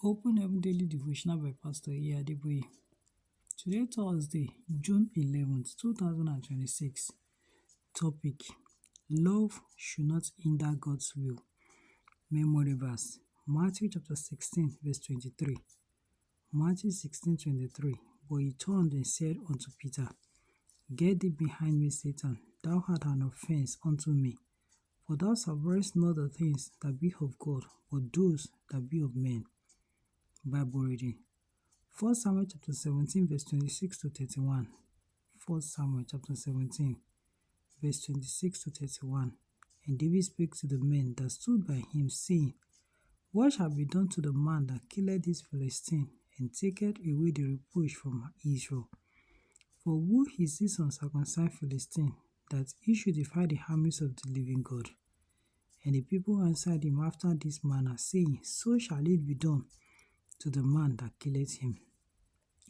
Open Heaven Daily Devotional by Pastor Adeboye. Today, Thursday, June 11th, 2026. Topic: Love should not hinder God's will. Memory verse: Matthew chapter 16, verse 23. Matthew 16:23. But he turned and said unto Peter, Get thee behind me, Satan, thou art an offense unto me. For thou savourest not the things that be of God, but those that be of men. Bible reading: 1 Samuel chapter 17, verse 26 to 31. 1 Samuel chapter 17, verse 26 to 31. And David spake to the men that stood by him, saying, What shall be done to the man that killeth this Philistine, and taketh away the reproach from Israel? For who is this uncircumcised Philistine, that he should defy the armies of the living God? And the people answered him after this manner, saying, So shall it be done to the man that killeth him.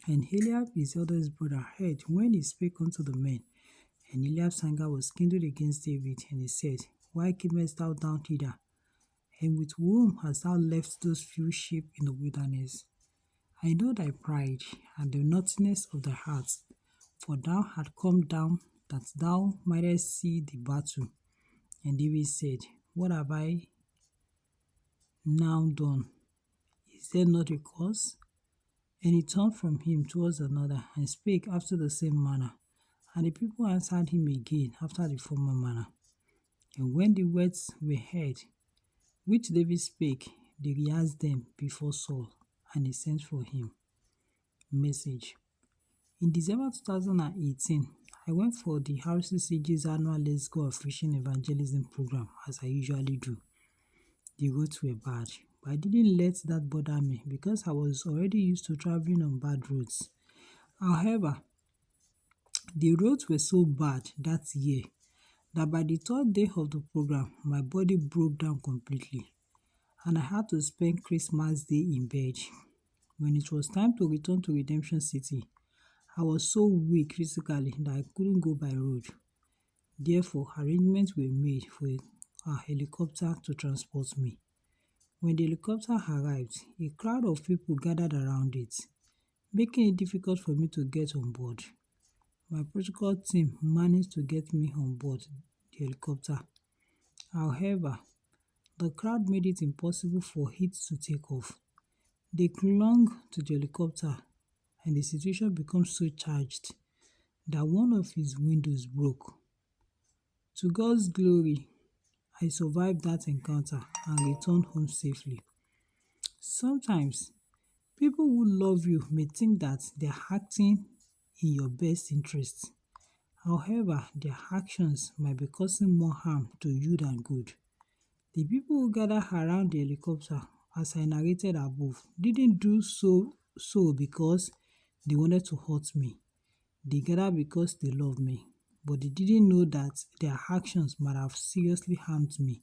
And Eliab his eldest brother heard when he spake unto the men. And Eliab's anger was kindled against David, and he said, Why camest thou down hither? And with whom hast thou left those few sheep in the wilderness? I know thy pride, and the naughtiness of thy heart, for thou art come down, that thou mightest see the battle. And David said, What have I now done? Is there not a cause? And he turned from him towards another, and spake after the same manner. And the people answered him again after the former manner. And when the words were heard, which David spake, they rehearsed them before Saul, and he sent for him. Message: In December 2018, I went for the RCCG's annual Let's Go Fishing Evangelism program, as I usually do. The roads were bad, but I didn't let that bother me because I was already used to traveling on bad roads. However, the roads were so bad that year that by the third day of the program, my body broke down completely, and I had to spend Christmas Day in bed. When it was time to return to Redemption City, I was so weak physically that I couldn't go by road. Therefore, arrangements were made for a helicopter to transport me. When the helicopter arrived, a crowd of people gathered around it, making it difficult for me to get on board. My protocol team managed to get me on board the helicopter. However, the crowd made it impossible for it to take off. They clung to the helicopter, and the situation became so charged that one of its windows broke. To God's glory, I survived that encounter and returned home safely. Sometimes, people who love you may think that they are acting in your best interest. However, their actions might be causing more harm to you than good. The people who gathered around the helicopter, as I narrated above, didn't do so because they wanted to hurt me. They gathered because they love me, but they didn't know that their actions might have seriously harmed me.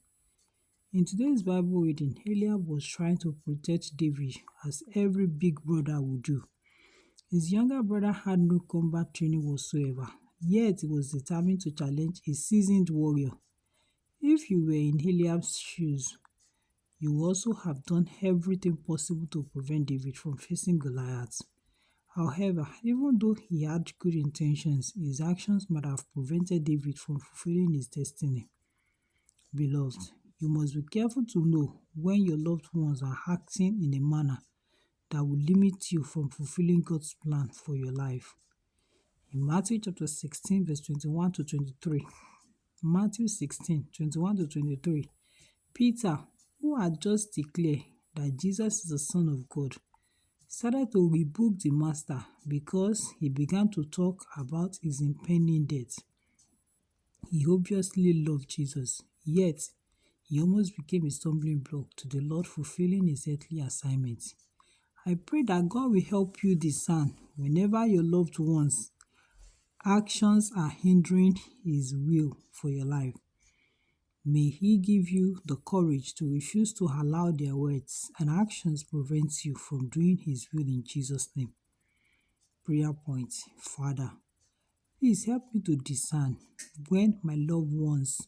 In today's Bible reading, Eliab was trying to protect David as every big brother would do. His younger brother had no combat training whatsoever, yet he was determined to challenge a seasoned warrior. If you were in Eliab's shoes, you would also have done everything possible to prevent David from facing Goliath. However, even though he had good intentions, his actions might have prevented David from fulfilling his destiny. Beloved, you must be careful to know when your loved ones are acting in a manner that will limit you from fulfilling God's plan for your life. In Matthew chapter 16, verse 21 to 23, Matthew 16, 21 to 23, Peter, who had just declared that Jesus is the Son of God, started to rebuke the master because he began to talk about his impending death. He obviously loved Jesus, yet he almost became a stumbling block to the Lord fulfilling his earthly assignment. I pray that God will help you discern whenever your loved ones' actions are hindering his will for your life. May he give you the courage to refuse to allow their words and actions prevent you from doing his will in Jesus' name. Prayer point: Father, please help me to discern when my loved ones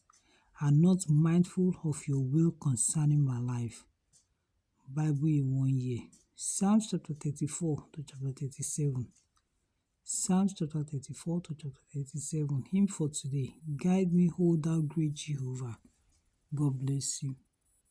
are not mindful of your will concerning my life. Bible in 1 year. Psalms chapter 34 to chapter 37. Psalms chapter 34 to chapter 37. Hymn for today. Guide me, O thou great Jehovah. God bless you.